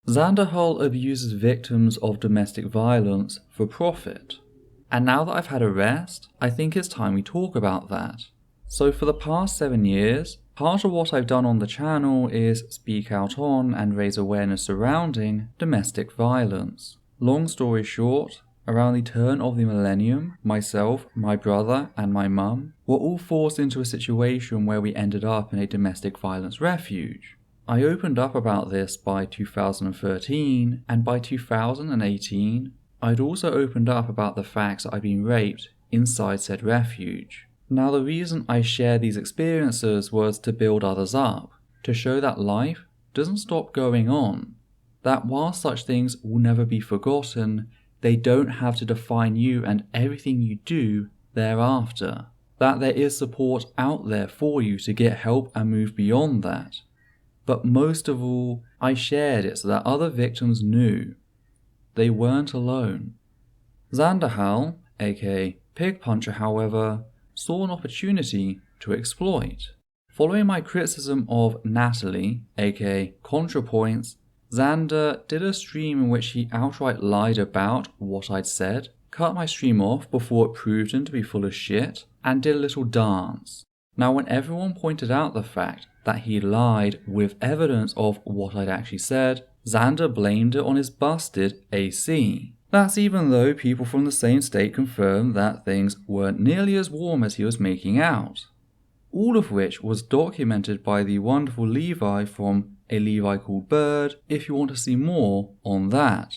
Xanderhal abuses victims of domestic violence for profit. And now that I've had a rest, I think it's time we talk about that. So for the past 7 years, part of what I've done on the channel is speak out on and raise awareness surrounding domestic violence. Long story short, around the turn of the millennium, myself, my brother, and my mum were all forced into a situation where we ended up in a domestic violence refuge. I opened up about this by 2013, and by 2018, I'd also opened up about the facts that I'd been raped inside said refuge. Now the reason I shared these experiences was to build others up, to show that life doesn't stop going on, that while such things will never be forgotten, they don't have to define you and everything you do thereafter, that there is support out there for you to get help and move beyond that. But most of all, I shared it so that other victims knew they weren't alone. Xander Hal, aka Pigpuncher, however, saw an opportunity to exploit. Following my criticism of Natalie, aka ContraPoints, Xander did a stream in which he outright lied about what I'd said, cut my stream off before it proved him to be full of shit, and did a little dance. Now when everyone pointed out the fact that he lied with evidence of what I'd actually said, Xander blamed it on his busted AC. That's even though people from the same state confirmed that things weren't nearly as warm as he was making out. All of which was documented by the wonderful Levi from ALeviCalledBird if you want to see more on that.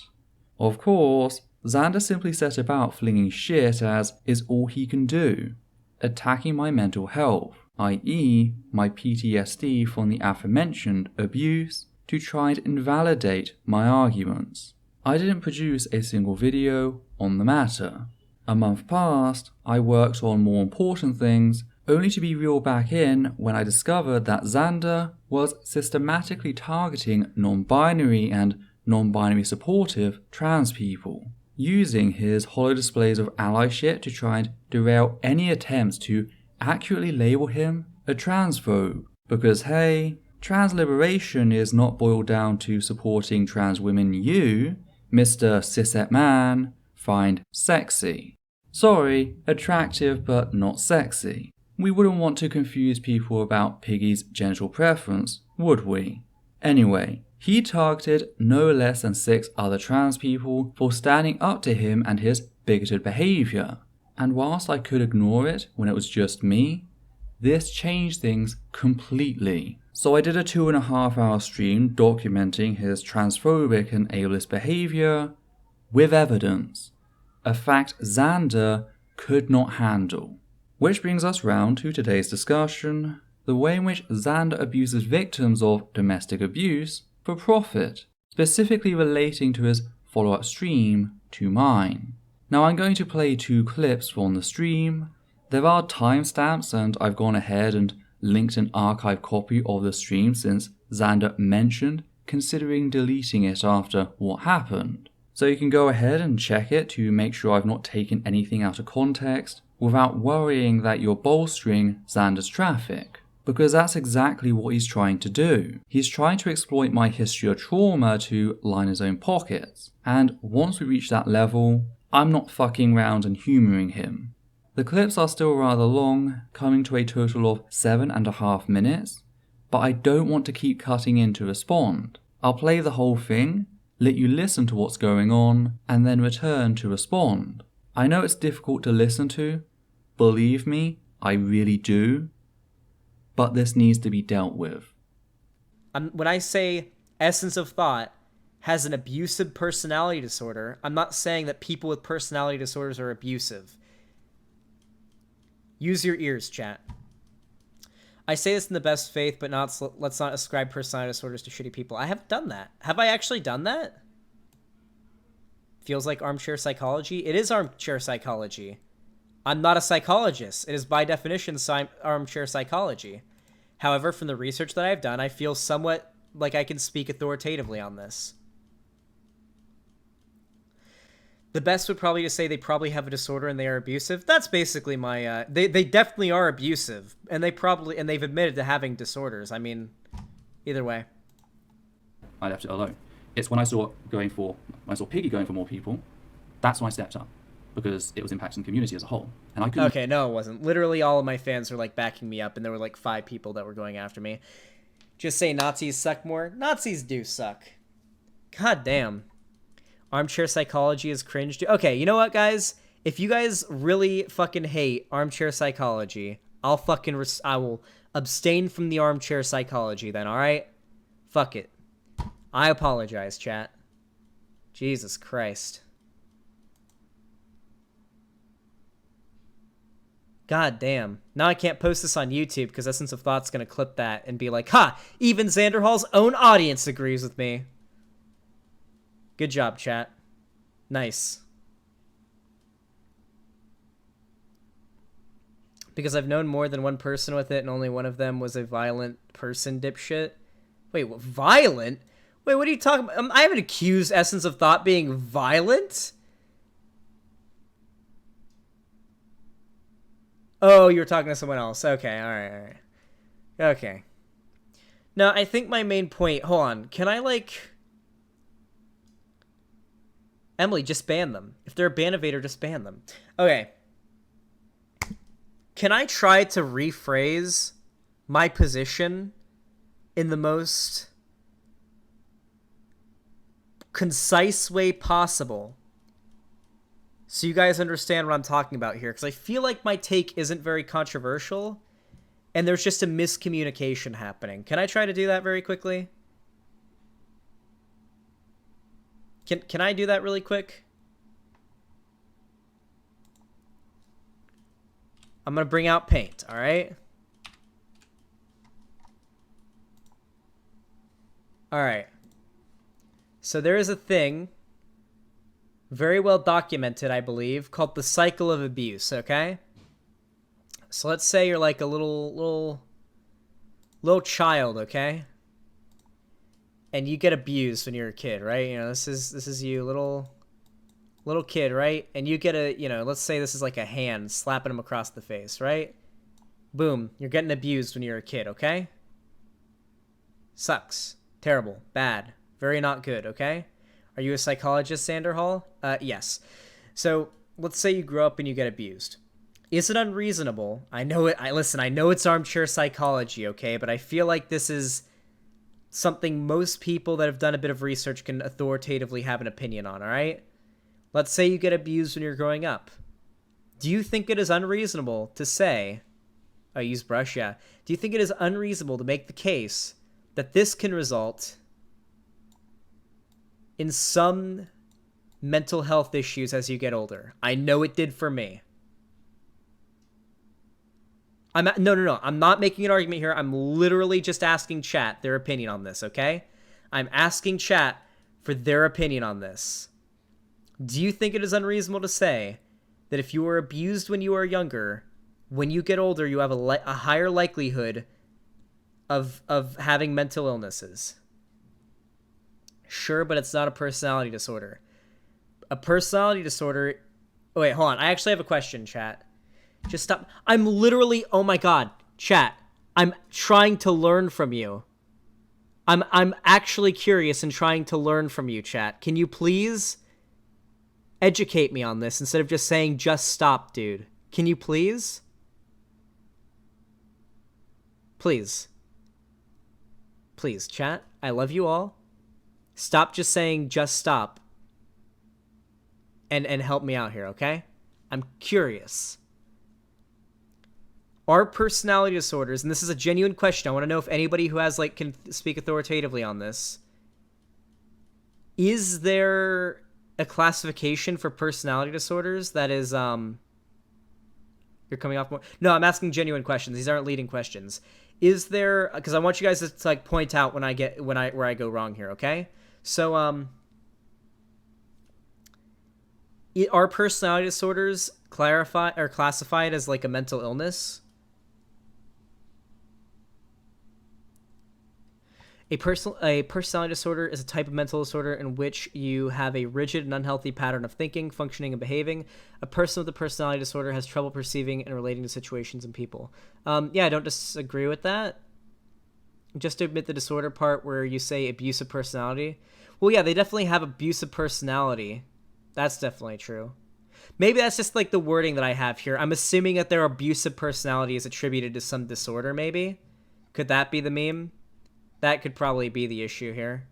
Of course, Xander simply set about flinging shit as is all he can do, attacking my mental health, i.e. my PTSD from the aforementioned abuse, to try and invalidate my arguments. I didn't produce a single video on the matter. A month passed, I worked on more important things, only to be reeled back in when I discovered that Xander was systematically targeting non-binary and non-binary supportive trans people, using his hollow displays of allyship to try and derail any attempts to accurately label him a transphobe. Because hey, trans liberation is not boiled down to supporting trans women you, Mr. Cishet Man, find sexy. Sorry, attractive but not sexy. We wouldn't want to confuse people about Piggy's genital preference, would we? Anyway, he targeted no less than 6 other trans people for standing up to him and his bigoted behaviour. And whilst I could ignore it when it was just me, this changed things completely. So I did a 2.5-hour stream documenting his transphobic and ableist behaviour with evidence, a fact Xander could not handle. Which brings us round to today's discussion, the way in which Xander abuses victims of domestic abuse for profit, specifically relating to his follow-up stream to mine. Now I'm going to play 2 clips from the stream. There are timestamps and I've gone ahead and linked an archive copy of the stream since Xander mentioned considering deleting it after what happened. So you can go ahead and check it to make sure I've not taken anything out of context without worrying that you're bolstering Xander's traffic. Because that's exactly what he's trying to do. He's trying to exploit my history of trauma to line his own pockets. And once we reach that level, I'm not fucking around and humouring him. The clips are still rather long, coming to a total of 7.5 minutes, but I don't want to keep cutting in to respond. I'll play the whole thing, let you listen to what's going on, and then return to respond. I know it's difficult to listen to, believe me, I really do, but this needs to be dealt with. When I say Essence of Thought has an abusive personality disorder, I'm not saying that people with personality disorders are abusive. Use your ears, chat. I say this in the best faith, but let's not ascribe personality disorders to shitty people. I haven't done that. Have I actually done that? Feels like armchair psychology. It is armchair psychology. I'm not a psychologist. It is by definition armchair psychology. However, from the research that I've done, I feel somewhat like I can speak authoritatively on this. The best would probably to say they probably have a disorder and they are abusive. That's basically my, they definitely are abusive, and they've admitted to having disorders. I mean, either way. I left it alone. It's when I saw Piggy going for more people, that's when I stepped up, because it was impacting the community as a whole. And I couldn't. Okay, no, it wasn't. Literally all of my fans were like backing me up, and there were like 5 people that were going after me. Just say Nazis suck more. Nazis do suck. God damn. Armchair psychology is cringe. Okay, you know what, guys? If you guys really fucking hate armchair psychology, I will abstain from the armchair psychology then, alright? Fuck it. I apologize, chat. Jesus Christ. God damn. Now I can't post this on YouTube because Essence of Thought's gonna clip that and be like, ha! Even Xanderhal's own audience agrees with me. Good job, chat. Nice. Because I've known more than one person with it and only one of them was a violent person, dipshit. Wait, what? Violent? Wait, what are you talking about? I haven't accused Essence of Thought being violent? Oh, you were talking to someone else. Okay, alright. Okay. Now, I think my main point... Hold on. Can I, like... Emily, just ban them. If they're a ban evader, just ban them. Okay. Can I try to rephrase my position in the most concise way possible so you guys understand what I'm talking about here? Because I feel like my take isn't very controversial and there's just a miscommunication happening. Can I try to do that very quickly? Can I do that really quick? I'm going to bring out paint, all right? All right. So there is a thing, very well documented, I believe, called the cycle of abuse, okay? So let's say you're like a little child, okay? And you get abused when you're a kid, right? You know, this is you, little kid, right? And you get a, you know, let's say this is like a hand slapping him across the face, right? Boom, you're getting abused when you're a kid, okay? Sucks. Terrible. Bad. Very not good, okay? Are you a psychologist, Xander Hal? Yes. So, let's say you grow up and you get abused. Is it unreasonable? I know it. Listen, I know it's armchair psychology, okay? But I feel like this is something most people that have done a bit of research can authoritatively have an opinion on, all right? Let's say you get abused when you're growing up. Do you think it is unreasonable to say, I use brush, yeah. Do you think it is unreasonable to make the case that this can result in some mental health issues as you get older? I know it did for me. No. I'm not making an argument here. I'm literally just asking chat their opinion on this, okay? I'm asking chat for their opinion on this. Do you think it is unreasonable to say that if you were abused when you were younger, when you get older, you have a higher likelihood of having mental illnesses? Sure, but it's not a personality disorder. A personality disorder... Oh, wait, hold on. I actually have a question, chat. Just stop. I'm literally... Oh my god. Chat. I'm trying to learn from you. I'm actually curious and trying to learn from you, chat. Can you please educate me on this instead of just saying, just stop, dude? Can you please? Please. Please, chat. I love you all. Stop just saying, just stop. And help me out here, okay? I'm curious. Are personality disorders, and this is a genuine question, I want to know if anybody who has, like, can speak authoritatively on this. Is there a classification for personality disorders that is, you're coming off more? No, I'm asking genuine questions. These aren't leading questions. Is there, because I want you guys to, like, point out where I go wrong here, okay? So, are personality disorders classified as, like, a mental illness? A personality disorder is a type of mental disorder in which you have a rigid and unhealthy pattern of thinking, functioning, and behaving. A person with a personality disorder has trouble perceiving and relating to situations and people. Yeah, I don't disagree with that. just to admit the disorder part where you say abusive personality. Well, yeah, they definitely have abusive personality. That's definitely true. Maybe that's just like the wording that I have here. I'm assuming that their abusive personality is attributed to some disorder, maybe? Could that be the meme? That could probably be the issue here.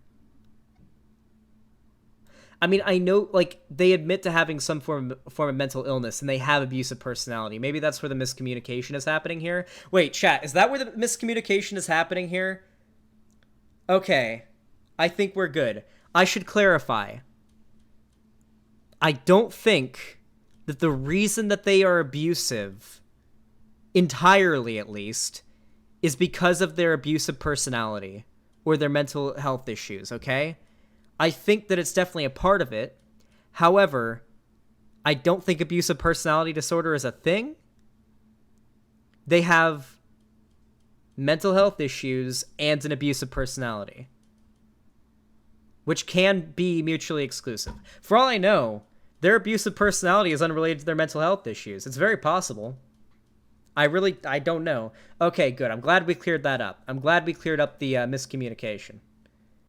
I mean, I know, like, they admit to having some form of mental illness, and they have abusive personality. Maybe that's where the miscommunication is happening here. Wait, chat, is that where the miscommunication is happening here? Okay, I think we're good. I should clarify. I don't think that the reason that they are abusive, entirely at least, is because of their abusive personality or their mental health issues, okay? I think that it's definitely a part of it. However, I don't think abusive personality disorder is a thing. They have mental health issues and an abusive personality, which can be mutually exclusive. For all I know, their abusive personality is unrelated to their mental health issues. It's very possible. I don't know. Okay, good. I'm glad we cleared that up. I'm glad we cleared up the miscommunication.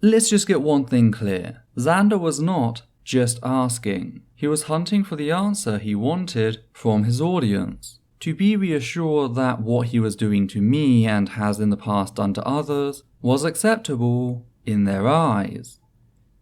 Let's just get one thing clear. Xander was not just asking. He was hunting for the answer he wanted from his audience. To be reassured that what he was doing to me and has in the past done to others was acceptable in their eyes.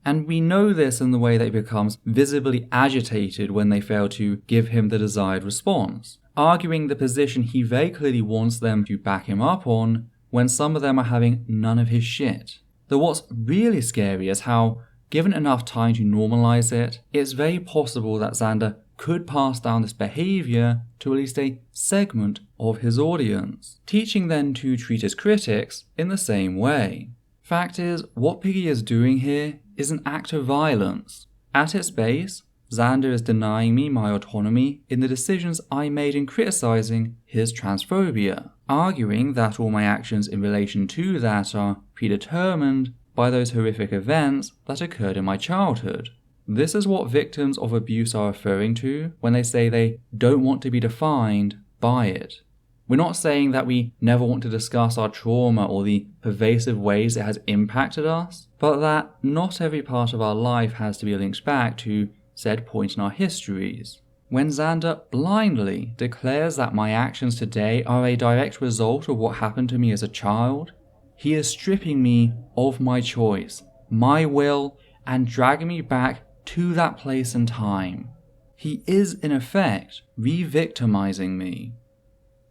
And we know this in the way that he becomes visibly agitated when they fail to give him the desired response, arguing the position he very clearly wants them to back him up on when some of them are having none of his shit. Though what's really scary is how, given enough time to normalize it, it's very possible that Xander could pass down this behavior to at least a segment of his audience, teaching them to treat his critics in the same way. Fact is, what Piggy is doing here is an act of violence. At its base, Xander is denying me my autonomy in the decisions I made in criticizing his transphobia, arguing that all my actions in relation to that are predetermined by those horrific events that occurred in my childhood. This is what victims of abuse are referring to when they say they don't want to be defined by it. We're not saying that we never want to discuss our trauma or the pervasive ways it has impacted us, but that not every part of our life has to be linked back to said point in our histories. When Xander blindly declares that my actions today are a direct result of what happened to me as a child, he is stripping me of my choice, my will, and dragging me back to that place and time. He is, in effect, re-victimizing me.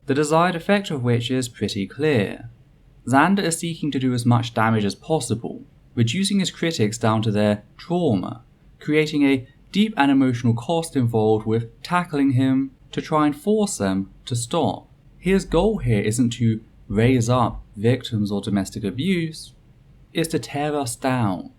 The desired effect of which is pretty clear. Xander is seeking to do as much damage as possible, reducing his critics down to their trauma, creating a deep and emotional cost involved with tackling him to try and force them to stop. His goal here isn't to raise up victims of domestic abuse, it's to tear us down.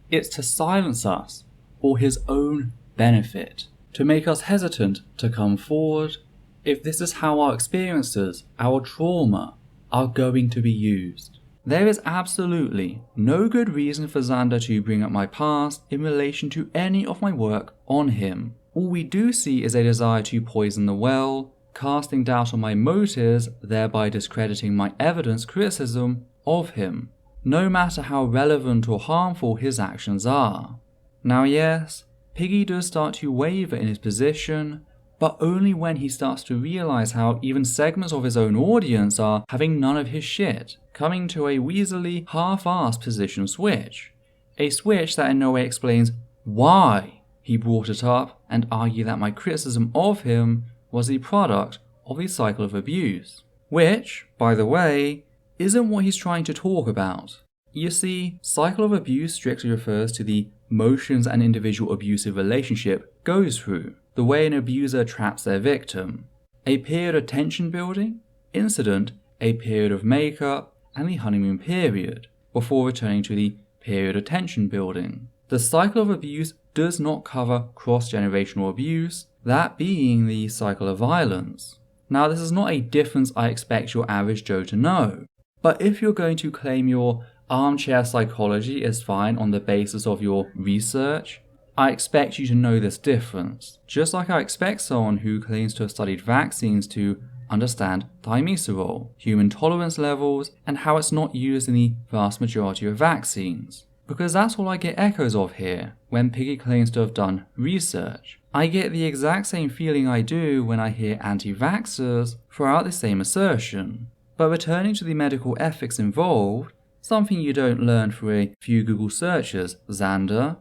It's to silence us for his own benefit, to make us hesitant to come forward if this is how our experiences, our trauma, are going to be used. There is absolutely no good reason for Xander to bring up my past in relation to any of my work on him. All we do see is a desire to poison the well, casting doubt on my motives, thereby discrediting my evidence criticism of him, no matter how relevant or harmful his actions are. Now yes, Piggy does start to waver in his position, but only when he starts to realize how even segments of his own audience are having none of his shit, coming to a Weasely half-assed position switch. A switch that in no way explains why he brought it up and argued that my criticism of him was the product of a cycle of abuse. Which, by the way, isn't what he's trying to talk about. You see, cycle of abuse strictly refers to the motions an individual abusive relationship goes through, the way an abuser traps their victim. A period of tension building, incident, a period of makeup, and the honeymoon period, before returning to the period of tension building. The cycle of abuse does not cover cross-generational abuse, that being the cycle of violence. Now this is not a difference I expect your average Joe to know, but if you're going to claim your armchair psychology is fine on the basis of your research, I expect you to know this difference, just like I expect someone who claims to have studied vaccines to understand thimerosal, human tolerance levels, and how it's not used in the vast majority of vaccines. Because that's all I get echoes of here when Piggy claims to have done research. I get the exact same feeling I do when I hear anti-vaxxers throw out the same assertion. But returning to the medical ethics involved, something you don't learn through a few Google searches, Xander,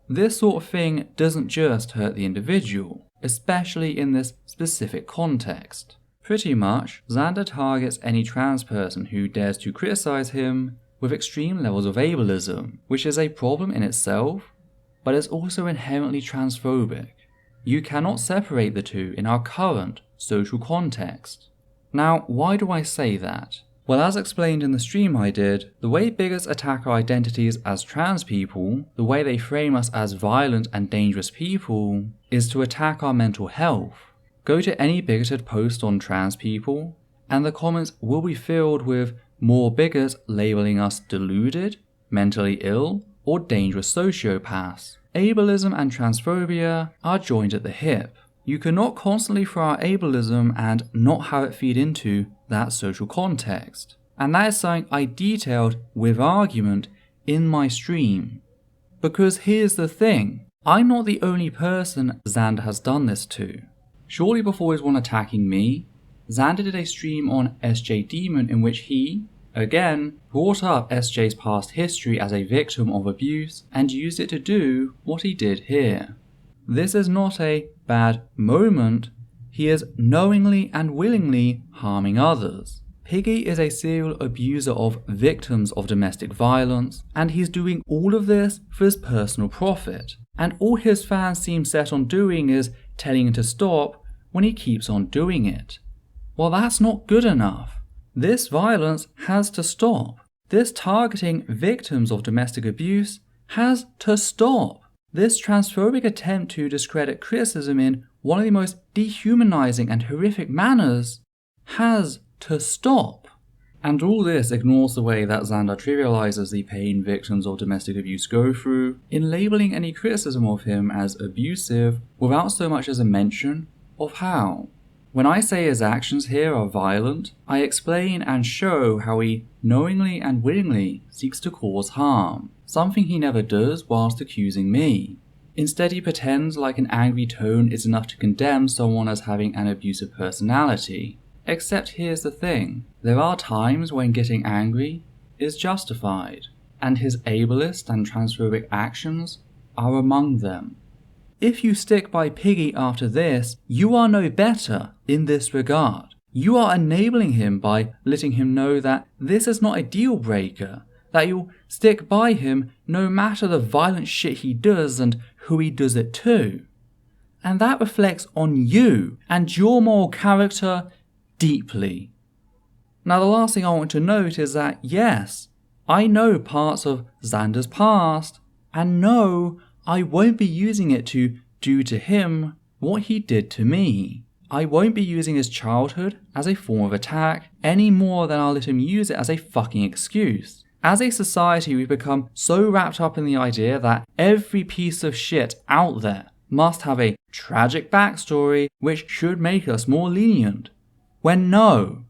this sort of thing doesn't just hurt the individual, especially in this specific context. Pretty much, Xander targets any trans person who dares to criticize him with extreme levels of ableism, which is a problem in itself, but is also inherently transphobic. You cannot separate the two in our current social context. Now, why do I say that? Well, as explained in the stream I did, the way bigots attack our identities as trans people, the way they frame us as violent and dangerous people, is to attack our mental health. Go to any bigoted post on trans people, and the comments will be filled with more bigots labeling us deluded, mentally ill, or dangerous sociopaths. Ableism and transphobia are joined at the hip. You cannot constantly throw out ableism and not have it feed into that social context. And that is something I detailed with argument in my stream. Because here's the thing, I'm not the only person Xander has done this to. Shortly before his one attacking me, Xander did a stream on SJ Demon in which he, again, brought up SJ's past history as a victim of abuse and used it to do what he did here. This is not a bad moment, he is knowingly and willingly harming others. Piggy is a serial abuser of victims of domestic violence, and he's doing all of this for his personal profit. And all his fans seem set on doing is telling him to stop when he keeps on doing it. Well, that's not good enough. This violence has to stop. This targeting victims of domestic abuse has to stop. This transphobic attempt to discredit criticism in one of the most dehumanizing and horrific manners has to stop. And all this ignores the way that Xander trivializes the pain victims of domestic abuse go through in labeling any criticism of him as abusive without so much as a mention of how. When I say his actions here are violent, I explain and show how he knowingly and willingly seeks to cause harm, something he never does whilst accusing me. Instead, he pretends like an angry tone is enough to condemn someone as having an abusive personality. Except here's the thing, there are times when getting angry is justified, and his ableist and transphobic actions are among them. If you stick by Piggy after this, you are no better in this regard. You are enabling him by letting him know that this is not a deal breaker, that you'll stick by him no matter the violent shit he does and who he does it to. And that reflects on you and your moral character deeply. Now, the last thing I want to note is that yes, I know parts of Xander's past, and no, I won't be using it to do to him what he did to me. I won't be using his childhood as a form of attack any more than I'll let him use it as a fucking excuse. As a society, we've become so wrapped up in the idea that every piece of shit out there must have a tragic backstory which should make us more lenient. When no,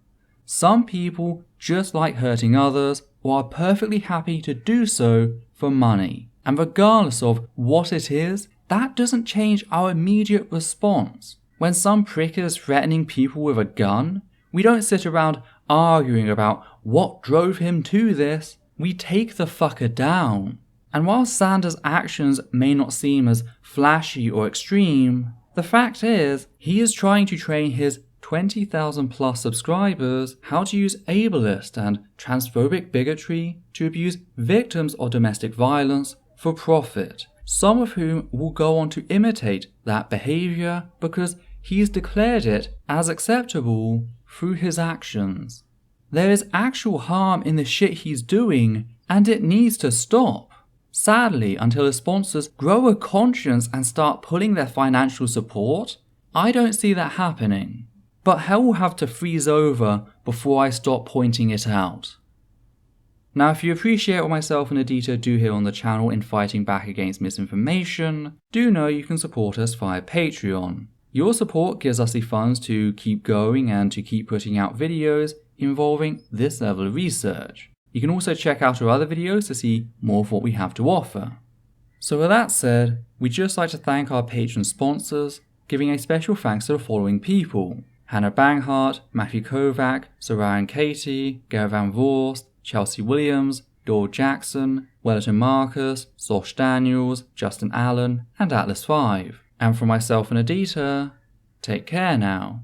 some people just like hurting others or are perfectly happy to do so for money. And regardless of what it is, that doesn't change our immediate response. When some prick is threatening people with a gun, we don't sit around arguing about what drove him to this, we take the fucker down. And while Xander's actions may not seem as flashy or extreme, the fact is, he is trying to train his 20,000 plus subscribers how to use ableist and transphobic bigotry to abuse victims of domestic violence for profit, some of whom will go on to imitate that behaviour because he's declared it as acceptable through his actions. There is actual harm in the shit he's doing, and it needs to stop. Sadly, until his sponsors grow a conscience and start pulling their financial support, I don't see that happening. But hell will have to freeze over before I stop pointing it out. Now, if you appreciate what myself and Adita do here on the channel in fighting back against misinformation, do know you can support us via Patreon. Your support gives us the funds to keep going and to keep putting out videos involving this level of research. You can also check out our other videos to see more of what we have to offer. So with that said, we'd just like to thank our patron sponsors, giving a special thanks to the following people: Hannah Banghart, Matthew Kovac, Zariah Katie, Gareth Van Vorst, Chelsea Williams, Doyle Jackson, Wellington Marcus, Sosh Daniels, Justin Allen, and Atlas5. And for myself and Adita, take care now.